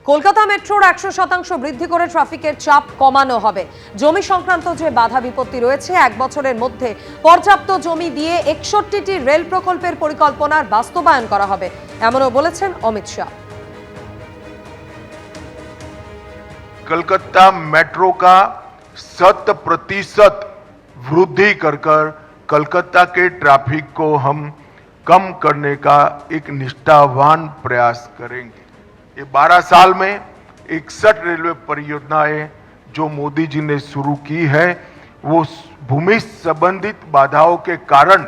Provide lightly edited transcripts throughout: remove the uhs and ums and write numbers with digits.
কলকাতা মেট্রোর 100% বৃদ্ধি করে ট্রাফিকের চাপ কমানো হবে। জমি সংক্রান্ত যে বাধা বিপত্তি রয়েছে, 1 বছরের মধ্যে পর্যাপ্ত জমি দিয়ে 61টি রেল প্রকল্পের পরিকল্পনার বাস্তবায়ন করা হবে, এমনও বলেছেন অমিত শাহ। कलकत्ता मेट्रो का 100% वृद्धि कर कलकत्ता के ट्रैफिक को हम कम करने का एक निष्ठावान प्रयास करेंगे। ये 12 साल में 61 रेलवे परियोजनाएं जो मोदी जी ने शुरू की है, वो भूमि संबंधित बाधाओं के कारण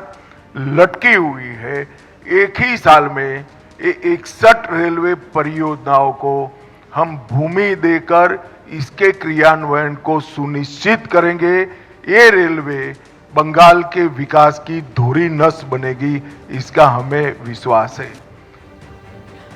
लटकी हुई है। एक ही साल में ये 61 रेलवे परियोजनाओं को हम भूमि देकर इसके क्रियान्वयन को सुनिश्चित करेंगे। ये रेलवे बंगाल के विकास की धुरी नस बनेगी, इसका हमें विश्वास है।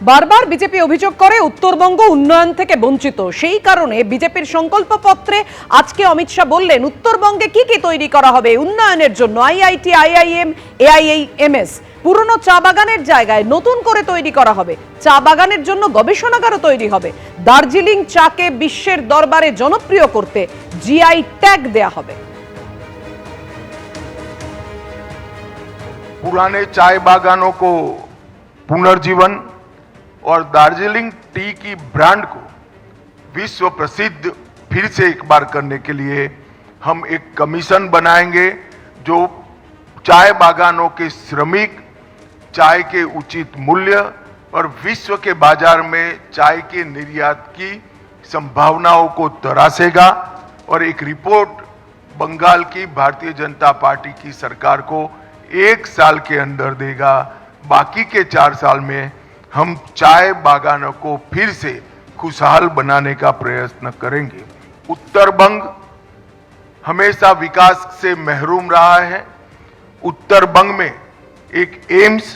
বারবার বিজেপি অভিযোগ করে উত্তরবঙ্গ উন্নয়ন থেকে বঞ্চিত। সেই কারণে বিজেপির সংকল্পপত্রে আজকে অমিত শাহ বললেন, উত্তরবঙ্গে কি কি তৈরি করা হবে উন্নয়নের জন্য। আইআইটি, আইআইএম, এআইএমএস, পুরনো চা বাগানের জায়গায় নতুন করে তৈরি করা হবে। চা বাগানের জন্য গবেষণাগারও তৈরি হবে। দার্জিলিং চাকে বিশ্বের দরবারে জনপ্রিয় করতে জিআই ট্যাগ দেয়া হবে। पुराने चाय बागानों को पुनर्जीवन और दार्जिलिंग टी की ब्रांड को विश्व प्रसिद्ध फिर से एक बार करने के लिए हम एक कमीशन बनाएंगे, जो चाय बागानों के श्रमिक, चाय के उचित मूल्य और विश्व के बाजार में चाय के निर्यात की संभावनाओं को तरासेगा और एक रिपोर्ट बंगाल की भारतीय जनता पार्टी की सरकार को 1 साल के अंदर देगा। बाकी के 4 साल में हम चाय बागानों को फिर से खुशहाल बनाने का प्रयत्न करेंगे। उत्तर बंग हमेशा विकास से महरूम रहा है। उत्तर बंग में एक एम्स,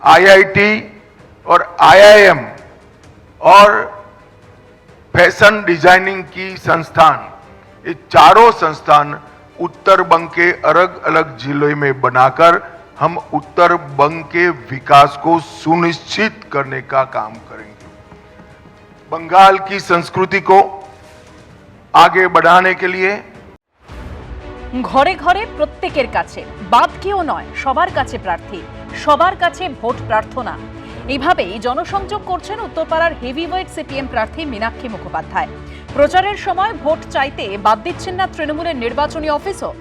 आईआईटी और आईआईएम और फैशन डिजाइनिंग की संस्थान, ये चारों संस्थान उत्तर बंग के अलग अलग जिलों में बनाकर हम उत्तर बंग के विकास को सुनिश्चित करने का काम करेंगे। बंगाल की संस्कृति को आगे बढ़ाने के लिए ঘরে ঘরে প্রত্যেকের কাছে, বাদ কেউ নয়, সবার কাছে প্রার্থী, সবার কাছে ভোট প্রার্থনা। এইভাবেই জনসংযোগ করছেন উত্তরপাড়ার হেভিওয়েট সিপিএম প্রার্থী মীনাক্ষী মুখোপাধ্যায়। প্রচারের সময় ভোট চাইতে বাদ দিচ্ছেন না তৃণমূলের নির্বাচনী অফিসও।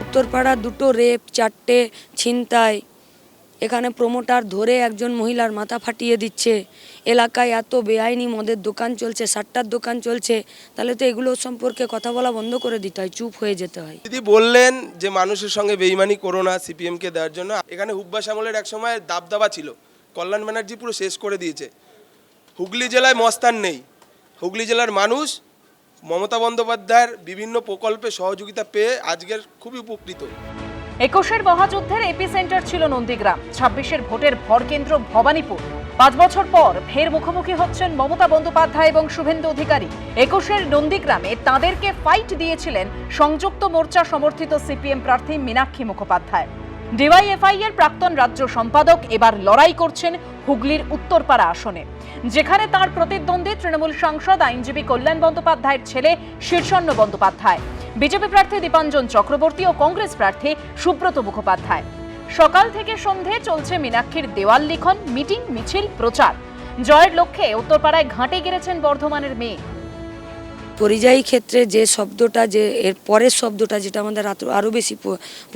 উত্তরপাড়া 2টো রেপ, 4টে ছিনতাই, এখানে প্রমোটার ধরে একজন মহিলার মাথা ফাটিয়ে দিচ্ছে, এলাকায় এত বেআইনি মদের দোকান চলছে, সাট্টার দোকান চলছে, তাহলে তো এগুলো সম্পর্কে কথা বলা বন্ধ করে দিতে হয়, চুপ হয়ে যেতে হয়। দিদি বললেন যে মানুষের সঙ্গে বেইমানি করো না সিপিএমকে দেওয়ার জন্য। এখানে হুব্বাস আমলের এক সময় দাবদাবা ছিল, কল্যাণ ব্যানার্জি পুরো শেষ করে দিয়েছে। হুগলি জেলায় মস্তান নেই। হুগলি জেলার মানুষ মমতা বন্দ্যোপাধ্যায়ের বিভিন্ন প্রকল্পে সহযোগিতা পেয়ে আজকের খুবই উপকৃত। 21-এর মহাযুদ্ধের এপিসেন্টার ছিল নন্দীগ্রাম, 26-এর ভোটের ভরকেন্দ্র ভবানীপুর। 5 বছর পর ফের মুখোমুখি হচ্ছেন মমতা বন্দ্যোপাধ্যায় এবং শুভেন্দু অধিকারী। 21-এর নন্দীগ্রামে তাঁদেরকে ফাইট দিয়েছিলেন সংযুক্ত মোর্চা সমর্থিত সিপিএম প্রার্থী মীনাক্ষী মুখোপাধ্যায়। ডিওয়াইএফআই এর প্রাক্তন রাজ্য সম্পাদক এবার লড়াই করছেন হুগলির উত্তরপাড়া আসনে, যেখানে তার প্রতিদ্বন্দ্বী তৃণমূল সাংসদ আইনজীবী কল্যাণ বন্দ্যোপাধ্যায়ের ছেলে শীর্ষণ্য বন্দ্যোপাধ্যায়, বিজেপি প্রার্থী দীপাঞ্জন চক্রবর্তী ও কংগ্রেস প্রার্থী সুব্রত মুখোপাধ্যায়। সকাল থেকে সন্ধে চলছে মীনাক্ষীর দেওয়াল লিখন, মিটিং, মিছিল, প্রচার। জয়ের লক্ষ্যে উত্তরপাড়ায় ঘাঁটে গেড়েছেন বর্ধমানের মেয়ে। পরিযায়ী ক্ষেত্রে যে শব্দটা, যে এর পরের শব্দটা যেটা আমাদের আরও বেশি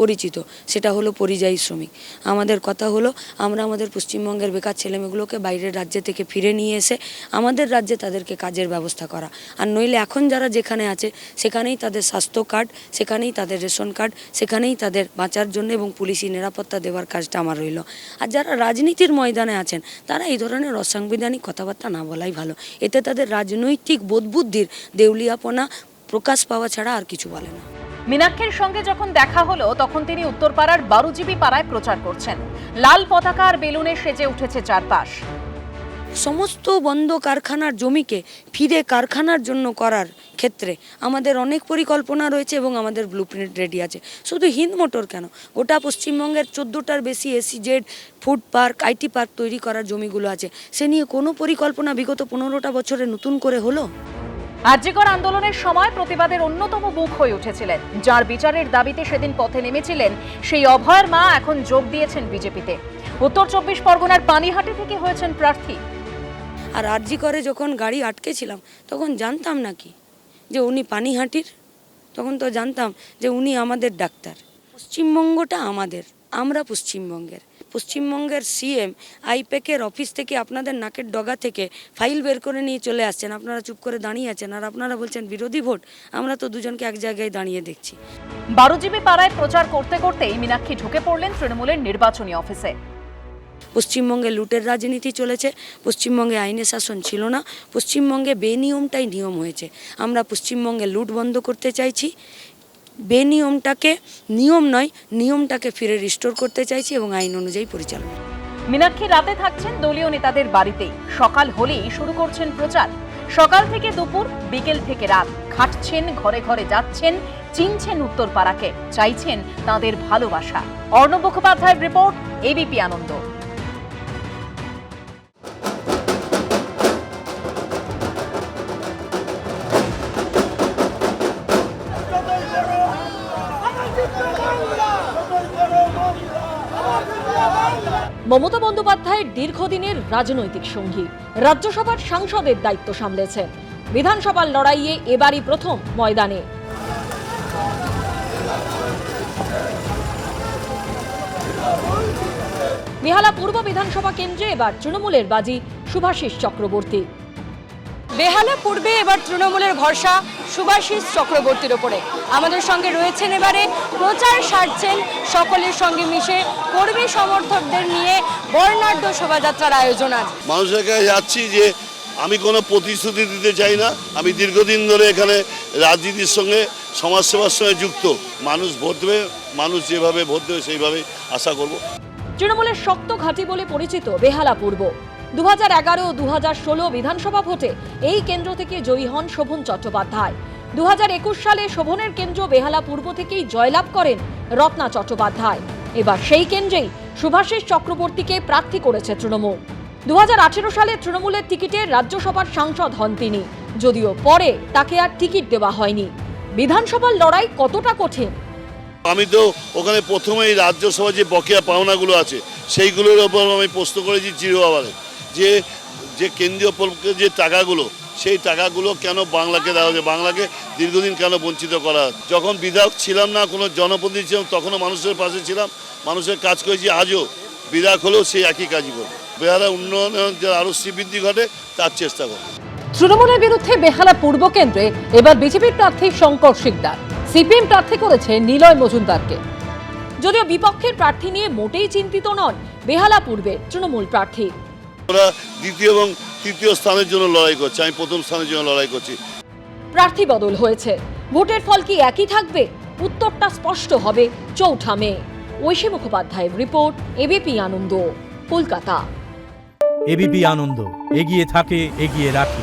পরিচিত, সেটা হলো পরিযায়ী শ্রমিক। আমাদের কথা হলো আমরা আমাদের পশ্চিমবঙ্গের বেকার ছেলেমেয়েগুলোকে বাইরের রাজ্য থেকে ফিরে নিয়ে এসে আমাদের রাজ্যে তাদেরকে কাজের ব্যবস্থা করা। আর নইলে এখন যারা যেখানে আছে সেখানেই তাদের স্বাস্থ্য কার্ড, সেখানেই তাদের রেশন কার্ড, সেখানেই তাদের বাঁচার জন্য এবং পুলিশি নিরাপত্তা দেওয়ার কাজটা আমার রইল। আর যারা রাজনীতির ময়দানে আছেন তারা এই ধরনের অসাংবিধানিক কথাবার্তা না বলাই ভালো। এতে তাদের রাজনৈতিক বোধবুদ্ধির দেউলিয়াপনা প্রকাশ পাওয়া ছাড়া আর কিছু বলে না। মীনাক্ষীর সঙ্গে যখন দেখা হলো তখন তিনি উত্তরপাড়ার বারুজিবি পাড়ায় প্রচার করছেন। লাল পতাকা আর বেলুনে সেজে উঠেছে চারপাশ। সমস্ত বন্ধ কারখানার জমিকে ফিরে কারখানার জন্য করার ক্ষেত্রে আমাদের অনেক পরিকল্পনা রয়েছে এবং আমাদের ব্লুপ্রিন্ট রেডি আছে। শুধু হিন্দ মোটর কেন, গোটা পশ্চিমবঙ্গের 14টার বেশি SEZ, food park, IT park তৈরি করার জমিগুলো আছে। সে নিয়ে কোনো পরিকল্পনা বিগত 15টা বছরে নতুন করে হলো? আরজিকর আন্দোলনের সময় প্রতিবাদের অন্যতম মুখ হয়ে উঠেছিলেন, যার বিচারের দাবিতে সেদিন পথে নেমেছিলেন সেই অভয়ের মা এখন যোগ দিয়েছেন বিজেপিতে। উত্তর 24 পরগনার পানিহাটি থেকে হয়েছেন প্রার্থী। আর আরজি করে যখন গাড়ি আটকেছিলাম তখন জানতাম নাকি যে উনি পানিহাটির? তখন তো জানতাম যে উনি আমাদের ডাক্তার। পশ্চিমবঙ্গটা আমাদের, আমরা পশ্চিমবঙ্গের CM আইপ্যাকের অফিস থেকে আপনাদের নাকের ডগা থেকে ফাইল বের করে নিয়ে চলে আসছেন, আপনারা চুপ করে দাঁড়িয়ে আছেন আর আপনারা বলছেন বিরোধী ভোট। আমরা তো দুজনকে এক জায়গায় দাঁড়িয়ে দেখছি। 12GB পাড়ায় প্রচার করতে করতেই মীনাক্ষী ঢুকে পড়লেন তৃণমূলের নির্বাচনী অফিসে। পশ্চিমবঙ্গে লুটের রাজনীতি চলেছে, পশ্চিমবঙ্গে আইনের শাসন ছিল না, পশ্চিমবঙ্গে বেনিয়মটাই নিয়ম হয়েছে। আমরা পশ্চিমবঙ্গে লুট বন্ধ করতে চাইছি, বেনিয়মটাকে নিয়ম নয়, নিয়মটাকে ফিরে রিস্টোর করতে চাইছি এবং আইন অনুযায়ী পরিচালনা। মীনাক্ষী রাতে থাকছেন দলীয় নেতাদের বাড়িতেই, সকাল হলেই শুরু করছেন প্রচার। সকাল থেকে দুপুর, বিকেল থেকে রাত খাটছেন, ঘরে ঘরে যাচ্ছেন, চিনছেন উত্তরপাড়াকে, চাইছেন তাদের ভালোবাসা। অর্ণব মুখোপাধ্যায়ের রিপোর্ট, ABP আনন্দ। মমতা বন্দ্যোপাধ্যায়ের দীর্ঘদিনের রাজনৈতিক সঙ্গী, রাজ্যসভার সাংসদের দায়িত্ব সামলেছেন। বিধানসভার লড়াইয়ে এবারই প্রথম ময়দানে। বেহালা পূর্ব বিধানসভা কেন্দ্রে এবার তৃণমূলের বাজি শুভাশিস চক্রবর্তী। বেহালা পূর্বে এবার তৃণমূলের ভরসা শুভাশিস চক্রবর্তীর ওপরে। আমাদের সঙ্গে রয়েছেন, এবারে প্রচার সারছেন, সকলের সঙ্গে মিশে কর্মী সমর্থকদের নিয়ে বর্ণাঢ্য শোভাযাত্রার আয়োজন। আজ মানুষের কাছে যাচ্ছি যে আমি কোনো প্রতিশ্রুতি দিতে চাই না। আমি দীর্ঘদিন ধরে এখানে রাজনীতির সঙ্গে, সমাজসেবার সঙ্গে যুক্ত। মানুষ ভোট দেবে, মানুষ যেভাবে ভোট দেবে সেইভাবেই আশা করব। তৃণমূলের শক্ত ঘাঁটি বলে পরিচিত বেহালা পূর্ব। 2011 ও 2016 বিধানসভা ভোটে এই কেন্দ্র থেকে জয়ী হন শোভন চট্টোপাধ্যায়। 2021 সালে শোভনের কেন্দ্র বেহালা পূর্ব থেকেই জয়লাভ করেন রত্না চট্টোপাধ্যায়। এবার সেই কেন্দ্রেই শুভাশিস চক্রবর্তীকে প্রার্থী করেছে তৃণমূল। 2018 সালে তৃণমূলের টিকিটে রাজ্যসভার সাংসদ হন তিনি, যদিও পরে তাকে আর টিকিট দেওয়া হয়নি। বিধানসভার লড়াই কতটা কঠিন? আমি তো ওখানে প্রথমেই রাজ্যসভা যে বকেয়া পাওনাগুলো আছে সেইগুলোর ওপর আমি প্রশ্ন করেছি চিরবারে, যে কেন্দ্রীয় পক্ষের যে টাকাগুলো, সেই টাকাগুলো কেন বাংলাকে দেওয়া হচ্ছে, বাংলাকে দীর্ঘদিন কেন বঞ্চিত করা হয়। যখন বিধায়ক ছিলাম না, কোনো জনপ্রতিনিধি ছিলাম, তখনও মানুষের পাশে ছিলাম, মানুষের কাজ করেছি। আজও বিধায়ক হলেও সেই একই কাজই করবো। বেহালা উন্নয়নের যে আরও শ্রীবৃদ্ধি ঘটে তার চেষ্টা করবো। তৃণমূলের বিরুদ্ধে বেহালা পূর্ব কেন্দ্রে এবার বিজেপির প্রার্থী শঙ্কর শিকদার, CPM প্রার্থী করেছে নিলয় মজুমদারকে। যদিও বিপক্ষের প্রার্থী নিয়ে মোটেই চিন্তিত নন বেহালা পূর্বের তৃণমূল প্রার্থী। ওরা দ্বিতীয় এবং তৃতীয় স্থানের জন্য লড়াই করছে, আমি প্রথম স্থানের জন্য লড়াই করছি। প্রার্থী বদল হয়েছে, ভোটের ফল কি একই থাকবে? উত্তরটা স্পষ্ট হবে 4 মে। ঐশী মুখোপাধ্যায়ের রিপোর্ট, ABP আনন্দ, কলকাতা। ABP আনন্দ, এগিয়ে থাকে, এগিয়ে রাখে।